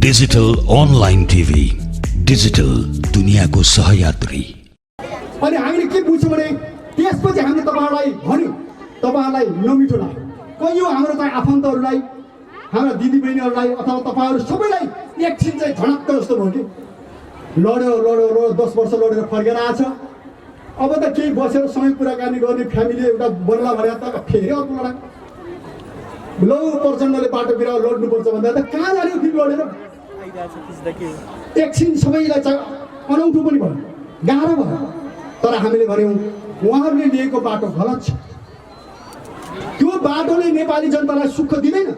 Digital online TV, digital दुनियाँको सहयात्री। अनि हामीले के बुझ्छौँ भने त्यसपछि हामीले तपाईहरुलाई भन्यौं, तपाईहरुलाई नमिठो लाग्यो। कहियो हाम्रो चाहिँ आफन्तहरूलाई, हाम्रा दिदीबहिनीहरूलाई अथवा तपाईहरु सबैलाई एकछिन चाहिँ झनक्क जस्तो भयो कि लड्यो 10 वर्ष लडेर फर्केर आछ। अब त केही बसेर समय कुराकानी गर्ने फ्यामिली एउटा बन्ला भने त फेरि अर्को लडाई। लौ प्रचण्डले बाटो बिराउ लड्नुपर्छ भन्दा त कहाँ जाने फेरि लडेर? एकछिन सबैलाई चाहिँ अनौठो पनि भयो, गाह्रो भयो। तर हामीले भन्यौं उहाँहरूले लिएको बाटो गलत छ। त्यो बाटोले नेपाली जनतालाई सुख दिँदैन।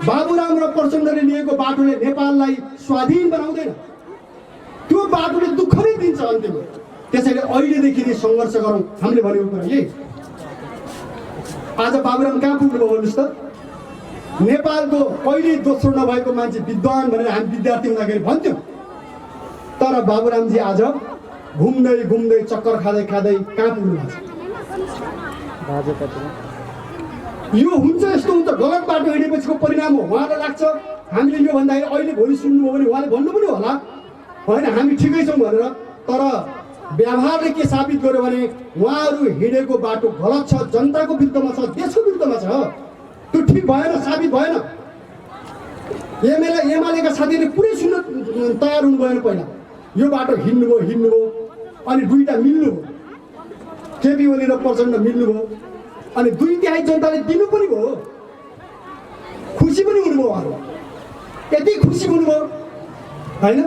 बाबुराम र प्रचण्डले लिएको बाटोले नेपाललाई स्वाधीन बनाउँदैन। त्यो बाटोले दुःख नै दिन्छ अन्तिममा। त्यसैले अहिलेदेखि नै सङ्घर्ष गरौँ। हामीले भनेको कुरा यही। आज बाबुराम कहाँ पुग्नुभयो भन्नुहोस् त? नेपालको कहिले दोस्रो नभएको मान्छे विद्वान भनेर हामी विद्यार्थी हुँदाखेरि भन्थ्यौँ। तर बाबुरामजी आज घुम्दै घुम्दै चक्कर खाँदै खाँदै कहाँ पुग्नु भएको छ? यो हुन्छ, यस्तो हुन्छ। गलत बाटो हिँडेपछिको परिणाम हो। उहाँलाई लाग्छ हामीले यो भन्दाखेरि अहिले भोलि सुन्नुभयो भने उहाँले भन्नु पनि होला होइन हामी ठिकै छौँ भनेर। तर व्यवहारले के साबित गर्यो भने उहाँहरू हिँडेको बाटो गलत छ, जनताको विरुद्धमा छ, देशको विरुद्धमा छ। त्यो ठिक भएन, साबित भएन। एमालेका साथीहरूले पुरै सुन्न तयार हुनु भएन। पहिला यो बाटो हिँड्नुभयो अनि दुईटा मिल्नुभयो, केपी ओली र प्रचण्ड मिल्नुभयो अनि 2/3 जनताले दिनु पनि भयो। खुसी पनि हुनुभयो उहाँहरू, यति खुसी हुनुभयो होइन।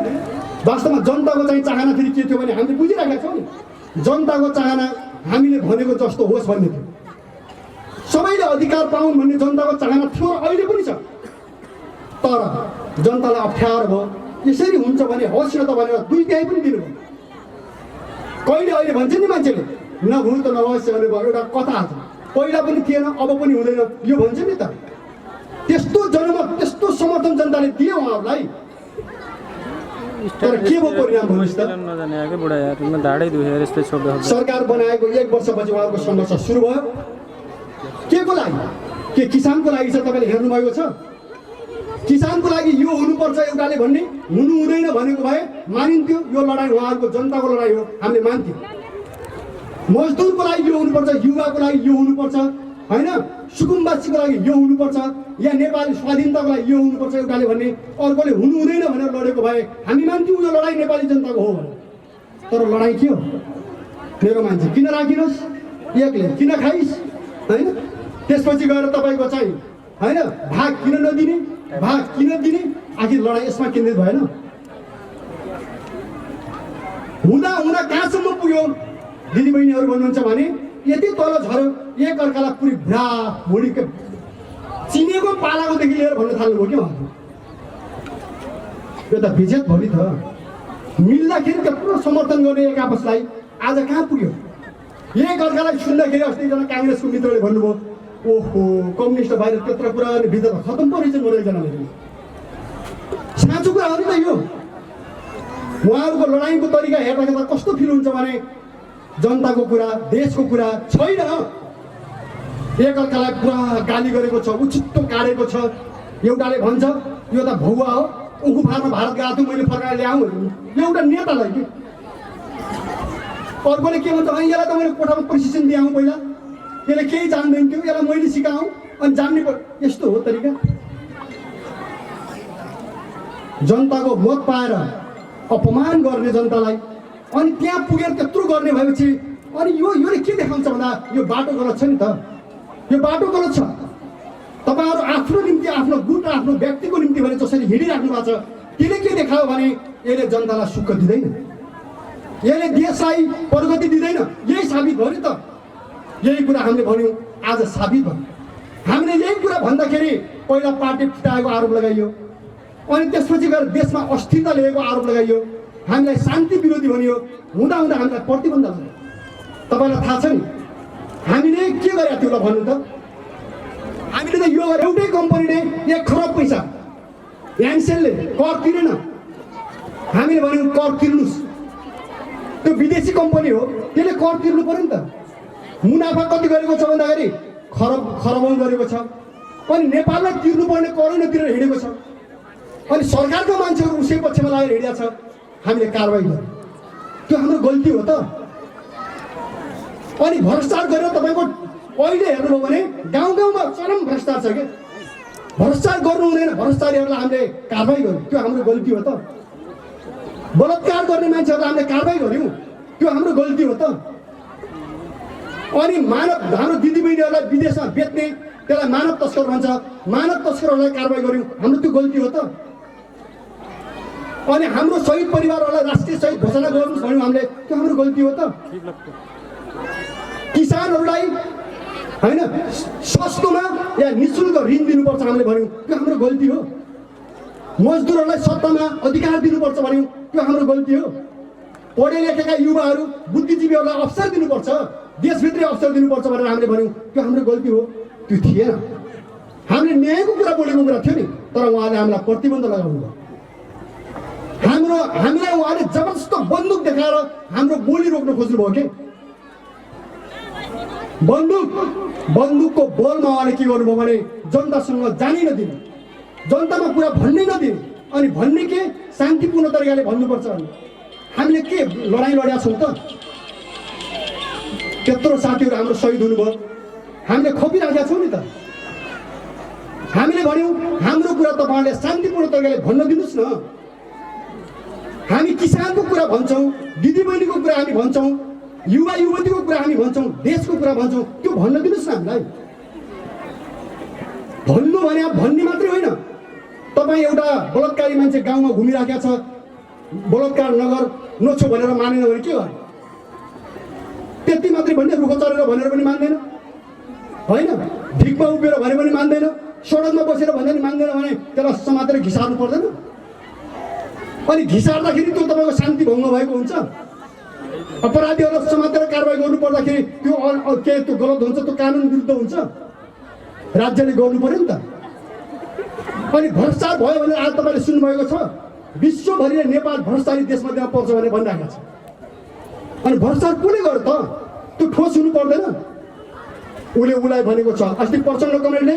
वास्तवमा जनताको चाहिँ चाहना फेरि के थियो भने हामीले बुझिराखेका छौँ नि। जनताको चाहना हामीले भनेको जस्तो होस् भन्ने थियो। सबैले अधिकार पाउन् भन्ने जनताको चाहना थियो, अहिले पनि छ। तर जनतालाई अप्ठ्यारो भयो। यसरी हुन्छ भने होस् न त भनेर 2/3 पनि दिनुभयो। कहिले अहिले भन्छ नि मान्छेले नभुल त नहोस् भनेर एउटा कथा छ। पहिला पनि थिएन, अब पनि हुँदैन, यो भन्छ नि त। त्यस्तो जनमत, त्यस्तो समर्थन जनताले दिए उहाँहरूलाई। तर के भयो परिणाम भन्नुहोस् त? सरकार बनाएको 1 वर्षपछि उहाँहरूको सङ्घर्ष सुरु भयो। के को लागि? के किसानको लागि छ? तपाईँले हेर्नुभएको छ? किसानको लागि यो हुनुपर्छ एउटाले भन्ने, हुनु हुँदैन भनेको भए मानिन्थ्यो। यो लडाइँ उहाँहरूको जनताको लडाइँ हो, हामीले मान्थ्यौँ। मजदुरको लागि यो हुनुपर्छ, युवाको लागि यो हुनुपर्छ होइन, सुकुम्बासीको लागि यो हुनुपर्छ, या नेपाली स्वाधीनताको लागि यो हुनुपर्छ एउटाले भन्ने, अर्कोले हुनु हुँदैन भनेर लडेको भए हामी मान्थ्यौँ यो लडाइँ नेपाली जनताको हो भनेर। तर लडाइँ के हो? मेरो मान्छे किन राखिनुहोस्, एकले किन खाइस् होइन। त्यसपछि गएर तपाईँको चाहिँ होइन भाग किन नदिने, भाग किन दिने? आखिर लडाइँ यसमा केन्द्रित भएन। हुँदा हुँदा कहाँसम्म पुग्यो? दिदीबहिनीहरू भन्नुहुन्छ भने यति तल झऱ्यो, एक अर्कालाई पुरै भुडा भुडीको चिनेको पालाकोदेखि लिएर भन्न थाल्नुभयो कि उहाँहरू। यो त विजेत भयो नि त। मिल्दाखेरि त्यत्रो समर्थन गर्ने एक आपसलाई आज कहाँ पुग्यो? एक अर्कालाई सुन्दाखेरि अस्ति एकजना काङ्ग्रेसको मित्रले भन्नुभयो, ओहो कम्युनिस्ट बाहिर त्यत्रो कुरा गर्ने भित्र त खतम परेछ मेरो एकजनाले। साँचो कुरा हो नि त यो। उहाँहरूको लडाइँको तरिका हेर्दा कस्तो फिल हुन्छ भने जनताको कुरा, देशको कुरा छैन। एक अर्कालाई पुरा गाली गरेको छ, उचित्तो काटेको छ। एउटाले भन्छ यो त भौवा हो, उखु फार्मा भारत गएको थियो मैले फर्काएर ल्याउँ, एउटा नेतालाई कि। अर्कोले के भन्छ, यसलाई त मैले कोठामा प्रशिक्षण दिएँ पहिला, यसले केही जान्दैन थियो, यसलाई मैले सिकाऊँ अनि जान्ने पर्यो। यस्तो हो तरिका। जनताको मत पाएर अपमान गर्ने जनतालाई, अनि त्यहाँ पुगेर त्यत्रो गर्ने भएपछि अनि योले के देखाउँछ भन्दा यो बाटो गलत छ नि त। यो बाटो गलत छ। तपाईँहरू आफ्नो निम्ति, आफ्नो गुट र आफ्नो व्यक्तिको निम्ति भने जसरी हिँडिराख्नु भएको छ, त्यसले के देखायो भने यसले जनतालाई सुख दिँदैन, यसले देशलाई प्रगति दिँदैन। यही साबित भयो नि त। यही कुरा हामीले भन्यौँ, आज साबित भयो। हामीले यही कुरा भन्दाखेरि पहिला पार्टी फुटाएको आरोप लगाइयो, अनि त्यसपछि गएर देशमा अस्थिरता ल्याएको आरोप लगाइयो, हामीलाई शान्ति विरोधी भनियो। हुँदा हुँदा हामीलाई प्रतिबन्ध लाग्यो। तपाईँलाई थाहा छ नि हामीले के गरेका थियौँ ल भन्नु त? हामीले त यो एउटै कम्पनीले 1 खरब पैसा ह्यान्डसेलले कर तिरेन। हामीले भन्यौँ कर तिर्नुहोस्। त्यो विदेशी कम्पनी हो, त्यसले कर तिर्नु पर्यो नि त। मुनाफा कति गरेको छ भन्दाखेरि खरबौँ गरेको छ। अनि नेपाललाई तिर्नुपर्ने करोडतिर हिँडेको छ अनि सरकारको मान्छेहरू उसै पक्षमा लागेर हिँडेको छ, हामीले कारबाही गर्यौँ। त्यो हाम्रो गल्ती हो त। अनि भ्रष्टाचार गरेर तपाईँको अहिले हेर्नुभयो भने गाउँ गाउँमा चरम भ्रष्टाचार छ क्या। भ्रष्टाचार गर्नु हुँदैन, भ्रष्टाचारीहरूलाई हामीले कारबाही गर्यौँ, त्यो हाम्रो गल्ती हो त। बलात्कार गर्ने मान्छेहरूलाई हामीले कारबाही गर्यौँ, त्यो हाम्रो गल्ती हो त। अनि हाम्रो दिदीबहिनीहरूलाई विदेशमा बेच्ने त्यसलाई मानव तस्कर भन्छ, मानव तस्करहरूलाई कारबाही गर्यौँ, हाम्रो त्यो गल्ती हो त। अनि हाम्रो शहीद परिवारहरूलाई राष्ट्रिय शहीद घोषणा गर्नुहोस् भन्यौँ हामीले, त्यो हाम्रो गल्ती हो त। किसानहरूलाई होइन सस्तोमा या निःशुल्क ऋण दिनुपर्छ हामीले भन्यौँ, त्यो हाम्रो गल्ती हो। मजदुरहरूलाई सत्तामा अधिकार दिनुपर्छ भन्यौँ, त्यो हाम्रो गल्ती हो। पढे लेखेका युवाहरू बुद्धिजीवीहरूलाई अवसर दिनुपर्छ, देशभित्रै अवसर दिनुपर्छ भनेर हामीले भन्यौँ, त्यो हाम्रो गल्ती हो। त्यो थिएन। हामीले न्यायको कुरा बोलेको कुरा थियो नि, तर उहाँले हामीलाई प्रतिबन्ध लगाउनु भयो। हामीलाई उहाँले जबरजस्त बन्दुक देखाएर हाम्रो बोली रोक्न खोज्नुभयो के। बन्दुकको बलमा उहाँले के गर्नुभयो भने जनतासँग जानै नदिने, जनतामा कुरा भन्नै नदिने, अनि भन्ने के शान्तिपूर्ण तरिकाले भन्नुपर्छ भने हामीले के लडाइँ लडेका छौँ त। त्यत्रो साथीहरू हाम्रो शहीद हुनुभयो, हामीले खोपिराखेका छौँ नि त। हामीले भन्यौँ हाम्रो कुरा तपाईँहरूले शान्तिपूर्ण तरिकाले भन्न दिनुहोस् न। हामी किसानको कुरा भन्छौँ, दिदीबहिनीको कुरा हामी भन्छौँ, युवा युवतीको कुरा हामी भन्छौँ, देशको कुरा भन्छौँ, त्यो भन्न दिनुहोस् न हामीलाई। भन्नु भने भन्ने मात्रै होइन। तपाईँ एउटा बलात्कारी मान्छे गाउँमा घुमिराखेको छ, बलात्कार नगर नछो भनेर मानेन भने के गर्नु? त्यति मात्रै भन्ने, रुख चढेर भनेर पनि मान्दैन होइन, भिकमा उभिएर भने पनि मान्दैन, सडकमा बसेर भन्दा पनि मान्दैन भने त्यसलाई समातेर घिसार्नु पर्दैन? अनि घिसार्दाखेरि त्यो तपाईँको शान्ति भङ्ग भएको हुन्छ। अपराधीहरूलाई समातेर कारबाही गर्नु पर्दाखेरि त्यो के त्यो गलत हुन्छ, त्यो कानुन विरुद्ध हुन्छ, राज्यले गर्नु पर्यो नि त। अनि भ्रष्टाचार भयो भने आज तपाईँले सुन्नुभएको छ विश्वभरिले नेपाल भ्रष्टाचारी देशमध्येमा पर्छ भनेर भनिरहेको छ। अनि भ्रष्टाचार कसले गर्यो त? त्यो ठोस हुनु पर्दैन? उसलाई भनेको छ अस्ति प्रचण्ड कमरेडले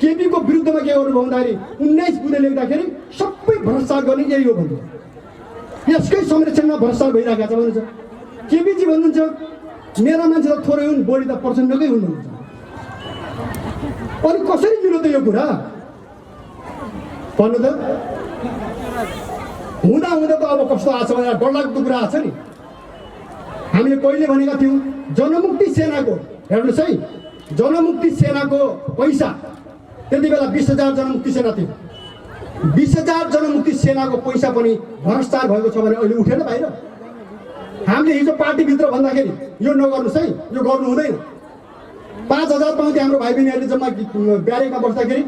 केपीको विरुद्धमा के गर्नुभयो भन्दाखेरि 19 बुँदे लेख्दाखेरि सबै भ्रष्टाचार गर्ने यही हो भन्नु। यसकै संरक्षणमा भ्रष्टाचार भइरहेको छ भन्नुहुन्छ। केपीजी भन्नुहुन्छ मेरा मान्छे त थोरै हुन्, बढी त प्रचण्डकै हुनुहुन्छ। अनि कसरी मिल्यो त यो कुरा भन्नु त? हुँदा हुँदा त अब कस्तो आएको छ भनेर डरलाग्दो कुरा आएको छ नि। हामीले कहिले भनेका थियौँ जनमुक्ति सेनाको, हेर्नुहोस् है, जनमुक्ति सेनाको पैसा त्यति बेला 20,000 जनमुक्ति सेना थियो। 20,000 जनमुक्ति सेनाको पैसा पनि भ्रष्टाचार भएको छ भने अहिले उठेन बाहिर। हामीले हिजो पार्टीभित्र भन्दाखेरि यो नगर्नुहोस् है, यो गर्नु हुँदैन। 5,000 पाउँथे हाम्रो भाइ बहिनीहरूले जम्मा ब्यारेकमा बस्दाखेरि,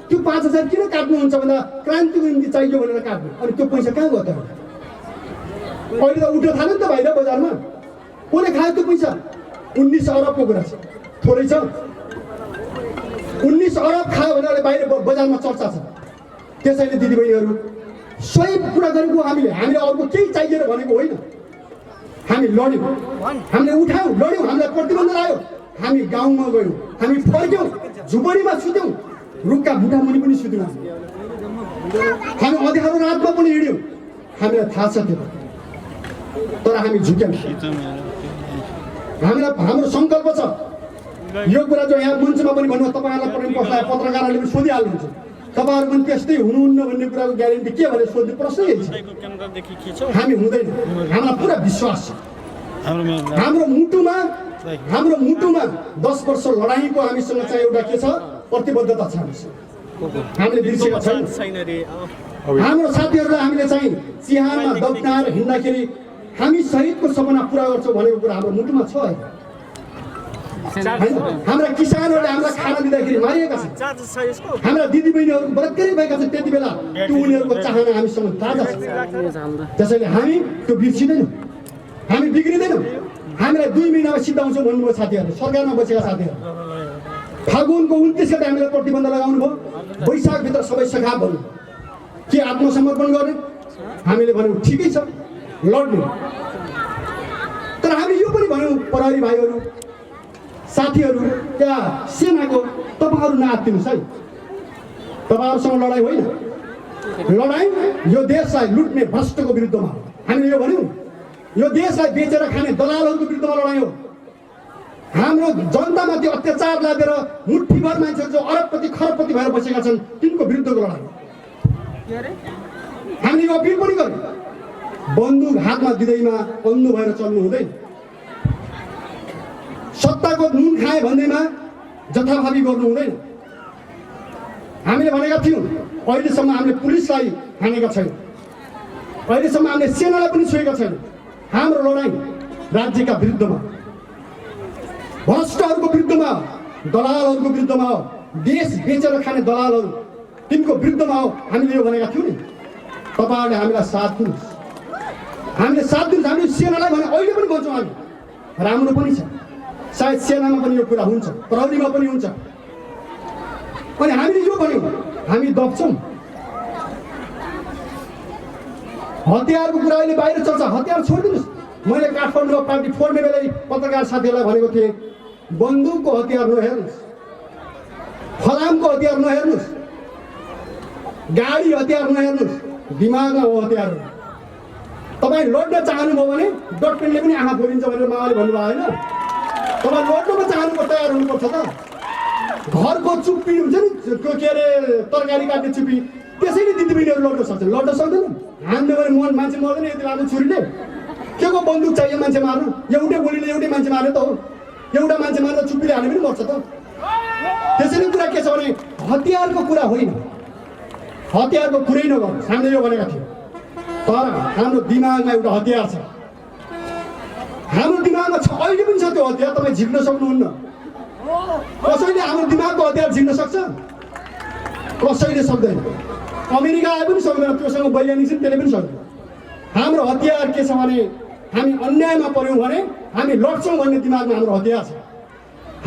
त्यो 5,000 किन काट्नुहुन्छ भन्दा क्रान्तिको निम्ति चाहियो भनेर काट्नु। अनि त्यो पैसा कहाँ गयो त? अहिले त उठ्न थाल्यो नि त बाहिर बजारमा। कसले खायो त्यो पैसा? 19 अरबको कुरा छ, थोरै छ। 19 अरब खायो भने अहिले बाहिर बजारमा चर्चा छ। त्यसैले दिदीबहिनीहरू सही कुरा गरेको हामीले अर्को केही चाहिएर भनेको होइन। हामी लड्यौँ, हामीले उठायौँ, लड्यौँ, हामीलाई प्रतिबन्ध लाग्यो, हामी गाउँमा गयौँ, हामी फर्क्यौँ, झुपडीमा सुत्यौँ, रुखका मुठामुनि पनि सुत्यौँ, हामी अँध्यारो रातमा पनि हिँड्यौँ। हामीलाई थाहा छ त्यो, तर हामी झुक्यौँ। हाम्रो सङ्कल्प छ यो कुरा जो यहाँ मञ्चमा पनि भन्नु, तपाईँहरूलाई पनि पत्रकारहरूले पनि सोधिहाल्नुहुन्छ, तपाईँहरू पनि त्यस्तै हुनुहुन्न भन्ने कुराको ग्यारेन्टी के भनेर सोध्ने प्रश्न यही छ। हामी हुँदैन, हामीलाई पुरा विश्वास छ। हाम्रो मुटुमा 10 वर्ष लडाइँको हामीसँग चाहिँ एउटा के छ, प्रतिबद्धता छ। हामीले बिर्सेका छैनौँ। हाम्रो साथीहरूलाई हामीले चाहिँ चिहानमा दब्नाएर हिँड्दाखेरि हामी शहीदको सपना पुरा गर्छौँ भनेको कुरा हाम्रो मुटुमा छ। हाम्रा किसानहरूले हामीलाई खाना दिँदाखेरि मारिएका छन्, हाम्रा दिदीबहिनीहरू बलात्कारी भएका छन्, त्यति बेला त्यो उनीहरूको चाहना हामीसँग ताजा छ। त्यसैले हामी त्यो बिर्सिँदैनौँ, हामी बिग्रिँदैनौँ। हामीलाई 2 महिनामा सिद्धाउँछौँ भन्नुभयो साथीहरूले, सरकारमा बसेका साथीहरू। फागुनको 29 गते हामीलाई प्रतिबन्ध लगाउनु भयो, वैशाखभित्र सबै सखाप भन्नु। के आत्मसमर्पण गर्ने? हामीले भन्यौँ ठिकै छ, लड्नु। तर हामी यो पनि भन्यौँ प्रहरी भाइहरू, साथीहरू त्यहाँ सेनाको तपाईँहरू नआत्तिनुहोस् है। तपाईँहरूसँग लडाइँ होइन, लडाइँ यो देशलाई लुट्ने भ्रष्टको विरुद्धमा हो। हामीले यो भन्यौँ, यो देशलाई बेचेर खाने दलालहरूको विरुद्धमा लडाइँ हो। हाम्रो जनतामाथि अत्याचार लागेर मुठ्ठीभर मान्छेहरू जो अरबपति खरबपति भएर बसेका छन् तिनको विरुद्धको लडाइँ हो। हामीले यो अपिल पनि गर्यौँ, बन्दुक हातमा दिँदैमा अन्धो भएर चल्नु हुँदैन। सत्ताको नुन खाए भन्दैमा जथाभावी गर्नु हुँदैन। हामीले भनेका थियौँ, अहिलेसम्म हामीले पुलिसलाई हानेका छैनौँ, अहिलेसम्म हामीले सेनालाई पनि छोएका छैनौँ। हाम्रो लडाइँ राज्यका विरुद्धमा, भ्रष्टहरूको विरुद्धमा, दलालहरूको विरुद्धमा हो। देश बेचेर खाने दलालहरू तिनको विरुद्धमा हो। हामीले यो भनेका थियौँ नि, तपाईँहरूले हामीलाई साथ दिनुहोस्, हामीले साथ दिनुहोस्। हामीले सेनालाई भने अहिले पनि भन्छौँ, हामी राम्रो पनि छ, सायद सेनामा पनि यो कुरा हुन्छ, प्रहरीमा पनि हुन्छ। अनि हामीले यो भन्यौँ, हामी दब्छौँ। हतियारको कुरा अहिले बाहिर चल्छ, हतियार छोडिदिनुहोस्। मैले काठमाडौँमा पार्टी फोड्ने बेला पत्रकार साथीहरूलाई भनेको थिएँ, बन्दुकको हतियार नहेर्नुहोस्, फलामको हतियार नहेर्नुहोस्, गाडी हतियार नहेर्नुहोस्, दिमागमा हो हतियारहरू। तपाईँ लड्न चाहनुभयो भने डटपेनले पनि आँखा फोरिन्छ भनेर माओले भन्नुभयो होइन। तपाईँ लड्नमा चाहनुको तयार हुनुपर्छ त। घरको चुप्पी हुन्छ नि, के अरे तरकारी काट्ने चुप्पी, त्यसैले दिदीबहिनीहरू लड्न सक्छन्, लड्न सक्दैन। हान्यो भने मान्छे मर्दैन यति लामो छुरीले। के को बन्दुक चाहियो मान्छे मार्नु? एउटै गोलीले एउटै मान्छे मार्यो त हो। एउटा मान्छे मार्दा चुप्पीले हाने पनि मर्छ त। त्यसैले कुरा के छ भने हतियारको कुरा होइन, हतियारको कुरै नगर्नुहोस्। हामीले यो भनेका थियौँ, तर हाम्रो दिमागमा एउटा हतियार छ, हाम्रो दिमागमा छ, अहिले पनि छ त्यो हतियार। तपाईँ झिक्न सक्नुहुन्न। कसैले हाम्रो दिमागको हतियार झिक्न सक्छ? कसैले सक्दैन। अमेरिका आए पनि सक्दैन, त्योसँग वैज्ञानिक छन् त्यसले पनि सक्दैन। हाम्रो हतियार के छ भने हामी अन्यायमा पर्यौँ भने हामी लड्छौँ भन्ने दिमागमा हाम्रो हतियार छ।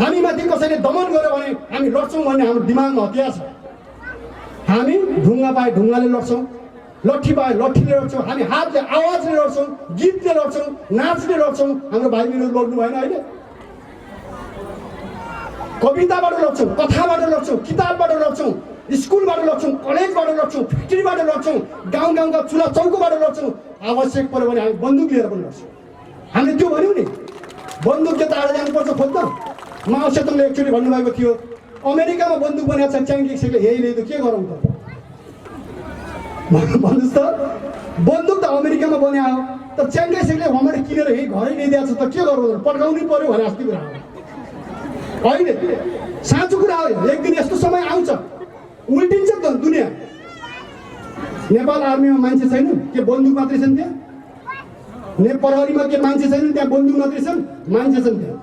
हामीमाथि कसैले दमन गर्यो भने हामी लड्छौँ भन्ने हाम्रो दिमागमा हतियार छ। हामी ढुङ्गा पाए ढुङ्गाले लड्छौँ, लट्ठी पाए लट्ठीले लड्छौँ, हामी हातले आवाजले लड्छौँ, गीतले लड्छौँ, नाचले लड्छौँ। हाम्रो भाइ बहिनीहरू लड्नु भएन अहिले? कविताबाट लड्छौँ, कथाबाट लड्छौँ, किताबबाट लड्छौँ, स्कुलबाट लड्छौँ, कलेजबाट लड्छौँ, फ्याक्ट्रीबाट लड्छौँ, गाउँ गाउँका चुला चौकोबाट लड्छौँ। आवश्यक पऱ्यो भने हामी बन्दुक लिएर पनि लड्छौँ। हामीले त्यो भन्यौँ नि, बन्दुक के टाढा जानुपर्छ खोज्न। माओ सेतुङले एकचोटि भन्नुभएको थियो, अमेरिकामा बन्दुक बनाएको छ च्याङ्किक्सले, यही ल्याइदियो के गरौँ त भन्नुहोस् त। बन्दुक त अमेरिकामा बनायो त च्याङ्किक्सले वहाँबाट किनेर यही घरै ल्याइदिएको छ त के गरौँ? पड्काउनै पऱ्यो भने जस्तो कुरा हो। अहिले साँचो कुरा हो, एक दिन यस्तो समय आउँछ उल्टिन्छ त दुनियाँ। नेपाल आर्मीमा मान्छे छैन, के बन्दुक मात्रै छन् त्यहाँ? प्रहरीमा के मान्छे छैनन् त्यहाँ? बन्दुक मात्रै छन्, मान्छे छन् त्यहाँ।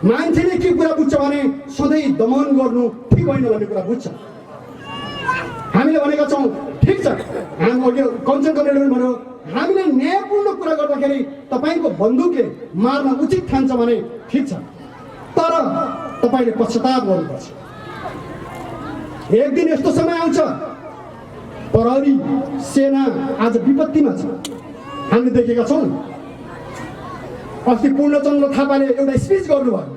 मान्छेले के कुरा बुझ्छ भने सधैँ दमन गर्नु ठिक होइन भन्ने कुरा बुझ्छ। हामीले भनेका छौँ ठिक छ, हाम्रो अघि कञ्चन कमरेडले पनि भन्यो, हामीले न्यायपूर्ण कुरा गर्दाखेरि तपाईँको बन्दुकले मार्न उचित ठान्छ भने ठिक छ, तर तपाईँले पश्चाताप गर्नुपर्छ। एक दिन यस्तो समय आउँछ प्रहरी सेना आज विपत्तिमा छ। हामीले देखेका छौँ। अस्ति पूर्णचन्द्र थापाले एउटा स्पिच गर्नुभयो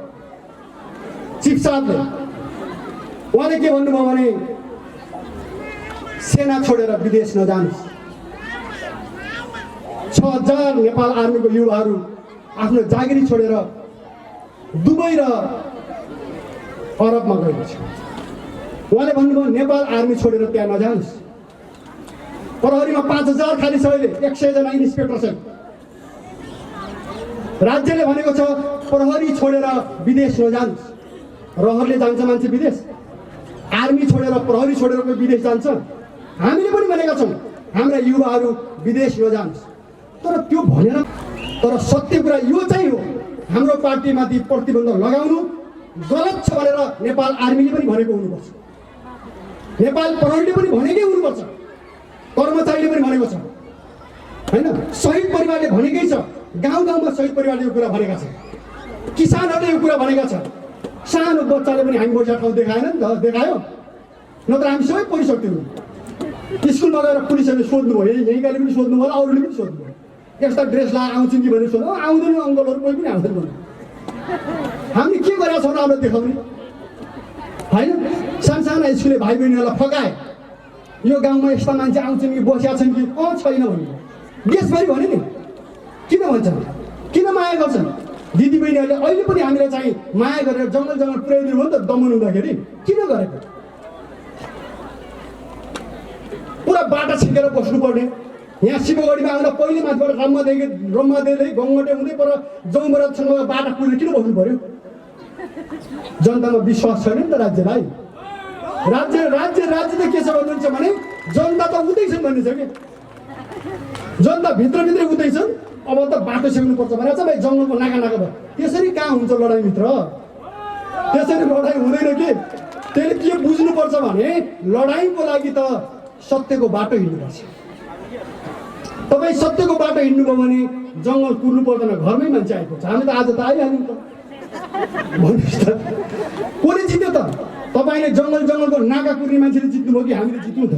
चिफ साहबले। उहाँले के भन्नुभयो भने सेना छोडेर विदेश नजानुहोस्। 6000 नेपाल आर्मीको युवाहरू आफ्नो जागिरी छोडेर दुबई र अरबमा गएको छ। उहाँले भन्नुभयो नेपाल आर्मी छोडेर त्यहाँ नजानुहोस्। प्रहरीमा 5000 खाली छ, अहिले 100 जना इन्सपेक्टर छन्। राज्यले भनेको छ प्रहरी छोडेर विदेश नजानुहोस्। रहरले जान्छ मान्छे विदेश, आर्मी छोडेर प्रहरी छोडेर कोही विदेश जान्छ? हामीले पनि भनेका छौँ हाम्रा युवाहरू विदेश नजानुहोस्। तर त्यो भनेर, तर सत्य कुरा यो चाहिँ हो, हाम्रो पार्टीमाथि प्रतिबन्ध लगाउनु गलत छ भनेर नेपाल आर्मीले पनि भनेको हुनुपर्छ, नेपाल प्रहरीले पनि भनेकै हुनुपर्छ, कर्मचारीले पनि भनेको छ होइन। शहीद परिवारले भनेकै छ, गाउँ गाउँमा शहीद परिवारले यो कुरा भनेका छन्, किसानहरूले यो कुरा भनेका छन्। सानो बच्चाले पनि हामी बसेका ठाउँ देखाएन नि त, देखायो नत्र हामी सबै परिसक्थ्यौँ। स्कुलमा गएर पुलिसहरूले सोध्नुभयो, यहीँकाले पनि सोध्नुभयो, अरूले पनि सोध्नुभयो, यस्ता ड्रेस लगाएर आउँछन् कि भनेर सोध्नु, आउँदैन अङ्कलहरू कोही पनि आउँदैन भन्नु। हामीले के गरेका छौँ राम्रो देखाउने होइन। सानसाना स्कुले भाइ बहिनीहरूलाई फकाए, यो गाउँमा यस्ता मान्छे आउँछन् कि बसिया छन् कि छैन भने देशभरि भने नि किन भन्छन्, किन माया गर्छन् दिदी बहिनीहरूले। अहिले पनि हामीलाई चाहिँ माया गरेर जङ्गल जङ्गल पुर्याइदिनु हो नि त दमन हुँदाखेरि, किन गरेको? पुरा बाटा छिकेर बस्नुपर्ने। यहाँ शिवगढीमा आउँदा पहिले माथिबाट रम्मादेखि गङ्गटे हुँदै पर जौमरासँग बाटा पुगेर किन बस्नु पर्यो? जनतामा विश्वास छैन नि त राज्यलाई। राज्य त के छ भन्नुहुन्छ भने जनता त उतैछन् भन्ने छ कि, जनता भित्रभित्रै उतैछन्। अब त बाटो सेक्नुपर्छ भनेर चाहिँ भाइ जङ्गलको नाका भयो। त्यसरी कहाँ हुन्छ लडाइँ मित्र? त्यसरी लडाइँ हुँदैन कि। त्यसले के बुझ्नुपर्छ भने लडाइँको लागि त सत्यको बाटो हिँड्नुपर्छ। तपाईँ सत्यको बाटो हिँड्नुभयो भने जङ्गल कुर्नु पर्दैन, घरमै मान्छे आइपुग्छ। हामी त आज त आइहाल्यौँ त भन्नुहोस् त, कसले जित्यो त? तपाईँले जङ्गलको नाका कुर्ने मान्छेले जित्नुभयो कि हामीले जित्यौँ त?